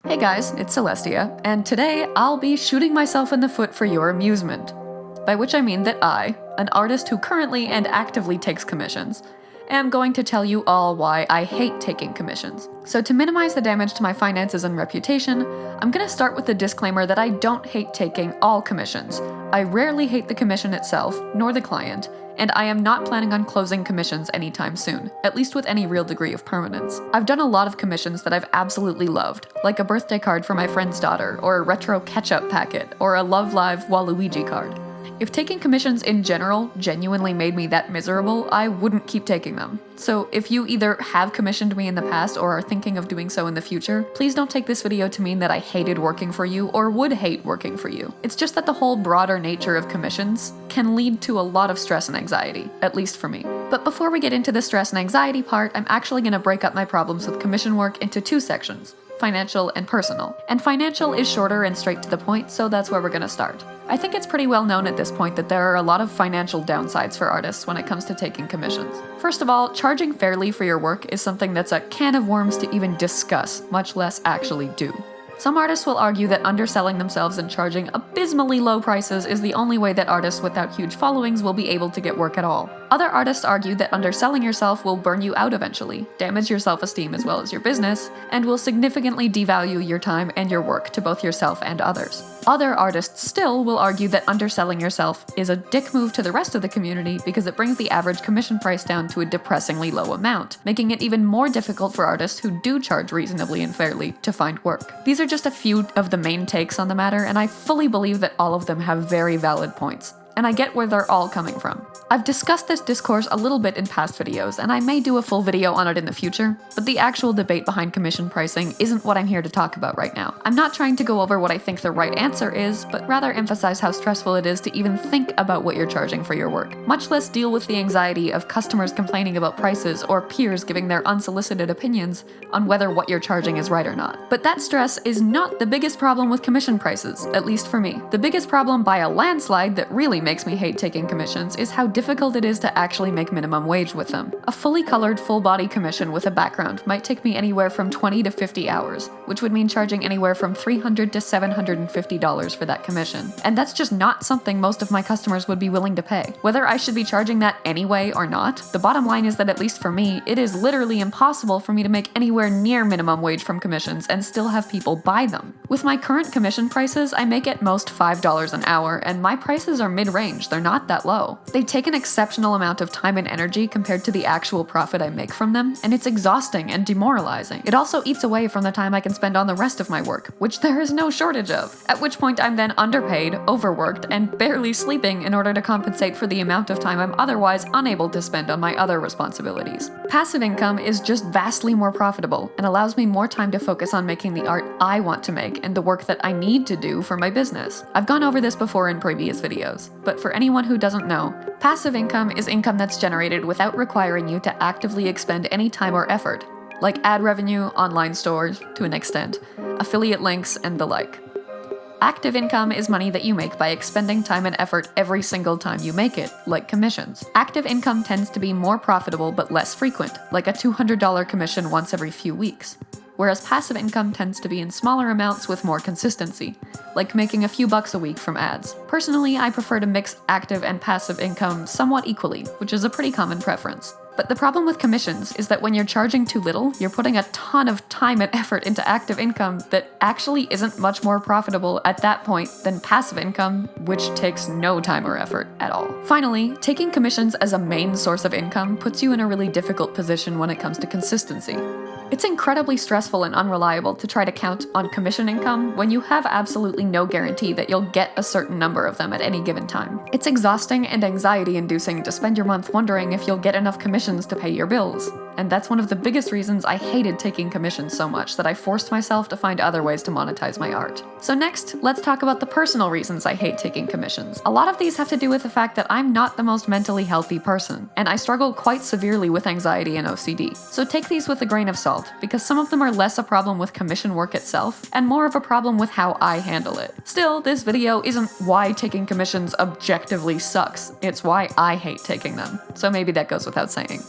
Hey guys, it's Celestia, and today I'll be shooting myself in the foot for your amusement. By which I mean that I, an artist who currently and actively takes commissions, am going to tell you all why I hate taking commissions. So to minimize the damage to my finances and reputation, I'm gonna start with the disclaimer that I don't hate taking all commissions. I rarely hate the commission itself, nor the client, and I am not planning on closing commissions anytime soon, at least with any real degree of permanence. I've done a lot of commissions that I've absolutely loved, like a birthday card for my friend's daughter, or a retro ketchup packet, or a Love Live Waluigi card. If taking commissions in general genuinely made me that miserable, I wouldn't keep taking them. So if you either have commissioned me in the past or are thinking of doing so in the future, please don't take this video to mean that I hated working for you or would hate working for you. It's just that the whole broader nature of commissions can lead to a lot of stress and anxiety, at least for me. But before we get into the stress and anxiety part, I'm actually going to break up my problems with commission work into two sections: financial and personal. And financial is shorter and straight to the point, so that's where we're gonna start. I think it's pretty well known at this point that there are a lot of financial downsides for artists when it comes to taking commissions. First of all, charging fairly for your work is something that's a can of worms to even discuss, much less actually do. Some artists will argue that underselling themselves and charging abysmally low prices is the only way that artists without huge followings will be able to get work at all. Other artists argue that underselling yourself will burn you out eventually, damage your self-esteem as well as your business, and will significantly devalue your time and your work to both yourself and others. Other artists still will argue that underselling yourself is a dick move to the rest of the community because it brings the average commission price down to a depressingly low amount, making it even more difficult for artists who do charge reasonably and fairly to find work. These are just a few of the main takes on the matter, and I fully believe that all of them have very valid points. And I get where they're all coming from. I've discussed this discourse a little bit in past videos, and I may do a full video on it in the future, but the actual debate behind commission pricing isn't what I'm here to talk about right now. I'm not trying to go over what I think the right answer is, but rather emphasize how stressful it is to even think about what you're charging for your work, much less deal with the anxiety of customers complaining about prices or peers giving their unsolicited opinions on whether what you're charging is right or not. But that stress is not the biggest problem with commission prices, at least for me. The biggest problem by a landslide that really makes me hate taking commissions is how difficult it is to actually make minimum wage with them. A fully colored full-body commission with a background might take me anywhere from 20 to 50 hours, which would mean charging anywhere from $300 to $750 for that commission. And that's just not something most of my customers would be willing to pay. Whether I should be charging that anyway or not, the bottom line is that at least for me, it is literally impossible for me to make anywhere near minimum wage from commissions and still have people buy them. With my current commission prices, I make at most $5 an hour, and my prices are mid-range. They're not that low. They take an exceptional amount of time and energy compared to the actual profit I make from them, and it's exhausting and demoralizing. It also eats away from the time I can spend on the rest of my work, which there is no shortage of, at which point I'm then underpaid, overworked, and barely sleeping in order to compensate for the amount of time I'm otherwise unable to spend on my other responsibilities. Passive income is just vastly more profitable and allows me more time to focus on making the art I want to make and the work that I need to do for my business. I've gone over this before in previous videos, but for anyone who doesn't know, passive income is income that's generated without requiring you to actively expend any time or effort, like ad revenue, online stores, to an extent, affiliate links, and the like. Active income is money that you make by expending time and effort every single time you make it, like commissions. Active income tends to be more profitable but less frequent, like a $200 commission once every few weeks. Whereas passive income tends to be in smaller amounts with more consistency, like making a few bucks a week from ads. Personally, I prefer to mix active and passive income somewhat equally, which is a pretty common preference. But the problem with commissions is that when you're charging too little, you're putting a ton of time and effort into active income that actually isn't much more profitable at that point than passive income, which takes no time or effort at all. Finally, taking commissions as a main source of income puts you in a really difficult position when it comes to consistency. It's incredibly stressful and unreliable to try to count on commission income when you have absolutely no guarantee that you'll get a certain number of them at any given time. It's exhausting and anxiety-inducing to spend your month wondering if you'll get enough commissions to pay your bills. And that's one of the biggest reasons I hated taking commissions so much that I forced myself to find other ways to monetize my art. So next, let's talk about the personal reasons I hate taking commissions. A lot of these have to do with the fact that I'm not the most mentally healthy person, and I struggle quite severely with anxiety and OCD. So take these with a grain of salt, because some of them are less a problem with commission work itself, and more of a problem with how I handle it. Still, this video isn't why taking commissions objectively sucks, it's why I hate taking them. So maybe that goes without saying.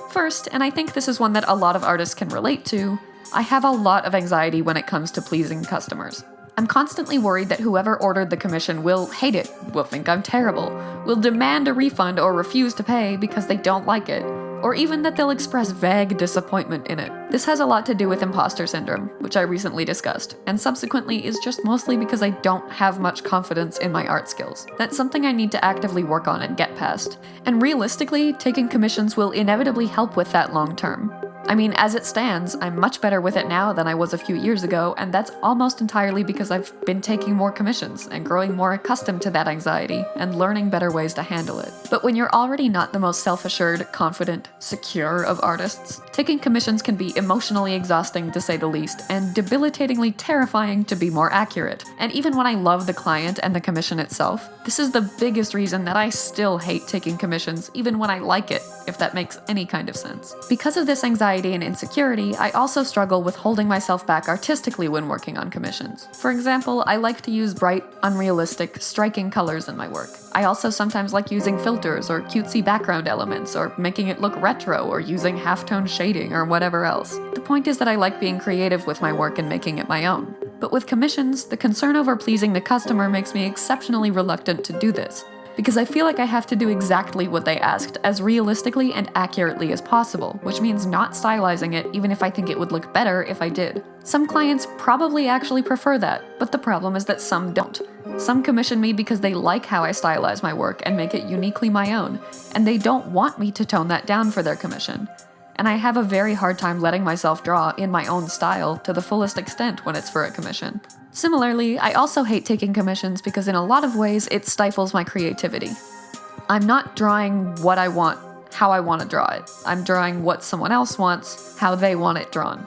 First, and I think this is one that a lot of artists can relate to, I have a lot of anxiety when it comes to pleasing customers. I'm constantly worried that whoever ordered the commission will hate it, will think I'm terrible, will demand a refund or refuse to pay because they don't like it, or even that they'll express vague disappointment in it. This has a lot to do with imposter syndrome, which I recently discussed, and subsequently is just mostly because I don't have much confidence in my art skills. That's something I need to actively work on and get past. And realistically, taking commissions will inevitably help with that long term. I mean, as it stands, I'm much better with it now than I was a few years ago, and that's almost entirely because I've been taking more commissions and growing more accustomed to that anxiety and learning better ways to handle it. But when you're already not the most self-assured, confident, secure of artists, taking commissions can be emotionally exhausting to say the least, and debilitatingly terrifying to be more accurate. And even when I love the client and the commission itself, this is the biggest reason that I still hate taking commissions even when I like it, if that makes any kind of sense. Because of this anxiety and insecurity, I also struggle with holding myself back artistically when working on commissions. For example, I like to use bright, unrealistic, striking colors in my work. I also sometimes like using filters or cutesy background elements, or making it look retro, or using halftone shading, or whatever else. The point is that I like being creative with my work and making it my own. But with commissions, the concern over pleasing the customer makes me exceptionally reluctant to do this, because I feel like I have to do exactly what they asked as realistically and accurately as possible, which means not stylizing it even if I think it would look better if I did. Some clients probably actually prefer that, but the problem is that some don't. Some commission me because they like how I stylize my work and make it uniquely my own, and they don't want me to tone that down for their commission. And I have a very hard time letting myself draw in my own style to the fullest extent when it's for a commission. Similarly, I also hate taking commissions because in a lot of ways it stifles my creativity. I'm not drawing what I want, how I want to draw it. I'm drawing what someone else wants, how they want it drawn.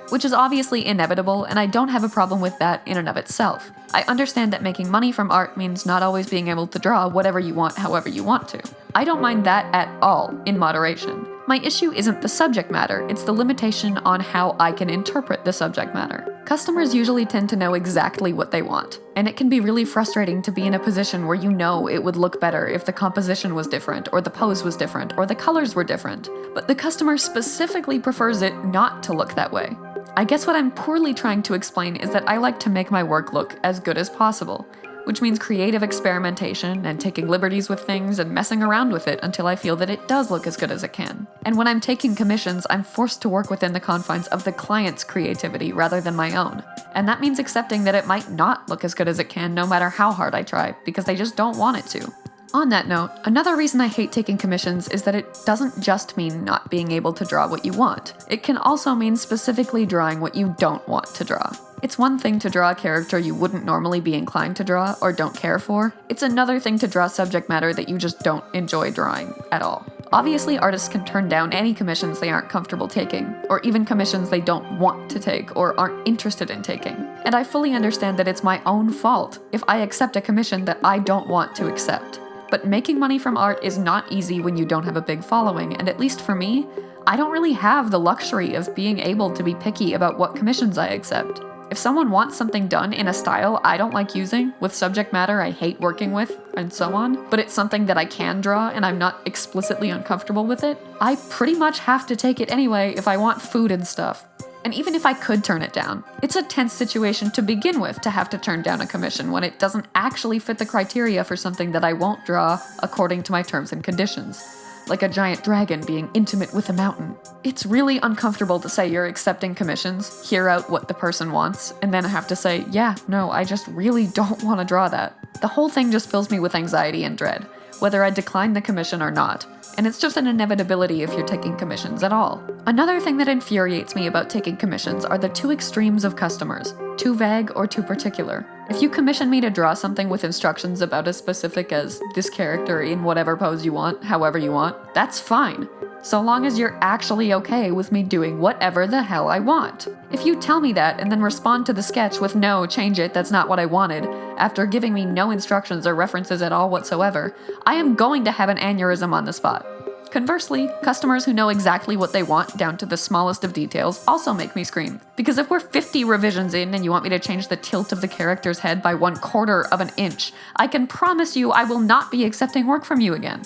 Which is obviously inevitable, and I don't have a problem with that in and of itself. I understand that making money from art means not always being able to draw whatever you want, however you want to. I don't mind that at all, in moderation. My issue isn't the subject matter, it's the limitation on how I can interpret the subject matter. Customers usually tend to know exactly what they want, and it can be really frustrating to be in a position where you know it would look better if the composition was different, or the pose was different, or the colors were different, but the customer specifically prefers it not to look that way. I guess what I'm poorly trying to explain is that I like to make my work look as good as possible, which means creative experimentation and taking liberties with things and messing around with it until I feel that it does look as good as it can. And when I'm taking commissions, I'm forced to work within the confines of the client's creativity rather than my own. And that means accepting that it might not look as good as it can no matter how hard I try, because they just don't want it to. On that note, another reason I hate taking commissions is that it doesn't just mean not being able to draw what you want. It can also mean specifically drawing what you don't want to draw. It's one thing to draw a character you wouldn't normally be inclined to draw or don't care for. It's another thing to draw subject matter that you just don't enjoy drawing at all. Obviously, artists can turn down any commissions they aren't comfortable taking, or even commissions they don't want to take or aren't interested in taking. And I fully understand that it's my own fault if I accept a commission that I don't want to accept. But making money from art is not easy when you don't have a big following, and at least for me, I don't really have the luxury of being able to be picky about what commissions I accept. If someone wants something done in a style I don't like using, with subject matter I hate working with, and so on, but it's something that I can draw and I'm not explicitly uncomfortable with it, I pretty much have to take it anyway if I want food and stuff. And even if I could turn it down, it's a tense situation to begin with to have to turn down a commission when it doesn't actually fit the criteria for something that I won't draw according to my terms and conditions. Like a giant dragon being intimate with a mountain. It's really uncomfortable to say you're accepting commissions, hear out what the person wants, and then have to say, yeah, no, I just really don't want to draw that. The whole thing just fills me with anxiety and dread, whether I decline the commission or not. And it's just an inevitability if you're taking commissions at all. Another thing that infuriates me about taking commissions are the two extremes of customers, too vague or too particular. If you commission me to draw something with instructions about as specific as this character in whatever pose you want, however you want, that's fine, so long as you're actually okay with me doing whatever the hell I want. If you tell me that and then respond to the sketch with no, change it, that's not what I wanted, after giving me no instructions or references at all whatsoever, I am going to have an aneurysm on the spot. Conversely, customers who know exactly what they want down to the smallest of details also make me scream. Because if we're 50 revisions in and you want me to change the tilt of the character's head by 1/4 of an inch, I can promise you I will not be accepting work from you again.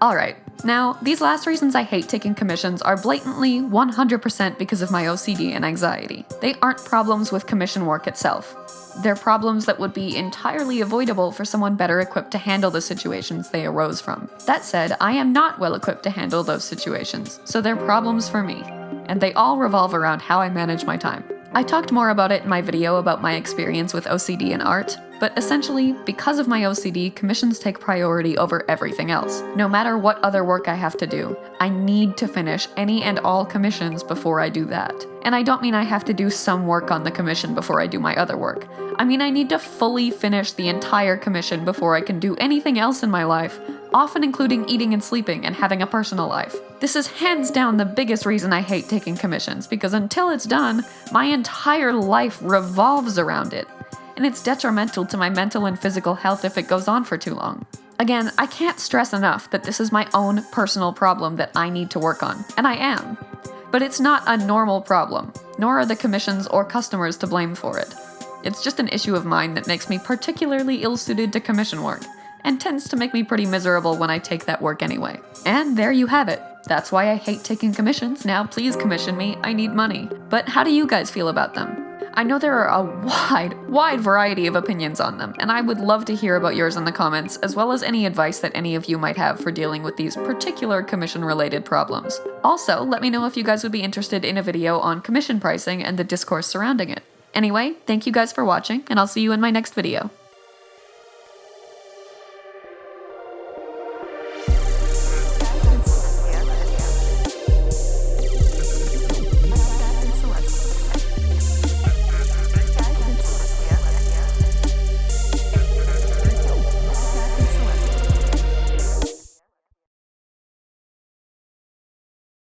Alright, Now, these last reasons I hate taking commissions are blatantly 100% because of my OCD and anxiety. They aren't problems with commission work itself. They're problems that would be entirely avoidable for someone better equipped to handle the situations they arose from. That said, I am not well equipped to handle those situations, so they're problems for me. And they all revolve around how I manage my time. I talked more about it in my video about my experience with OCD and art, but essentially, because of my OCD, commissions take priority over everything else. No matter what other work I have to do, I need to finish any and all commissions before I do that. And I don't mean I have to do some work on the commission before I do my other work. I mean I need to fully finish the entire commission before I can do anything else in my life, often including eating and sleeping and having a personal life. This is hands down the biggest reason I hate taking commissions, because until it's done, my entire life revolves around it. And it's detrimental to my mental and physical health if it goes on for too long. Again, I can't stress enough that this is my own personal problem that I need to work on, and I am. But it's not a normal problem, nor are the commissions or customers to blame for it. It's just an issue of mine that makes me particularly ill-suited to commission work, and tends to make me pretty miserable when I take that work anyway. And there you have it. That's why I hate taking commissions. Now please commission me, I need money. But how do you guys feel about them? I know there are a wide variety of opinions on them, and I would love to hear about yours in the comments, as well as any advice that any of you might have for dealing with these particular commission-related problems. Also, let me know if you guys would be interested in a video on commission pricing and the discourse surrounding it. Anyway, thank you guys for watching, and I'll see you in my next video.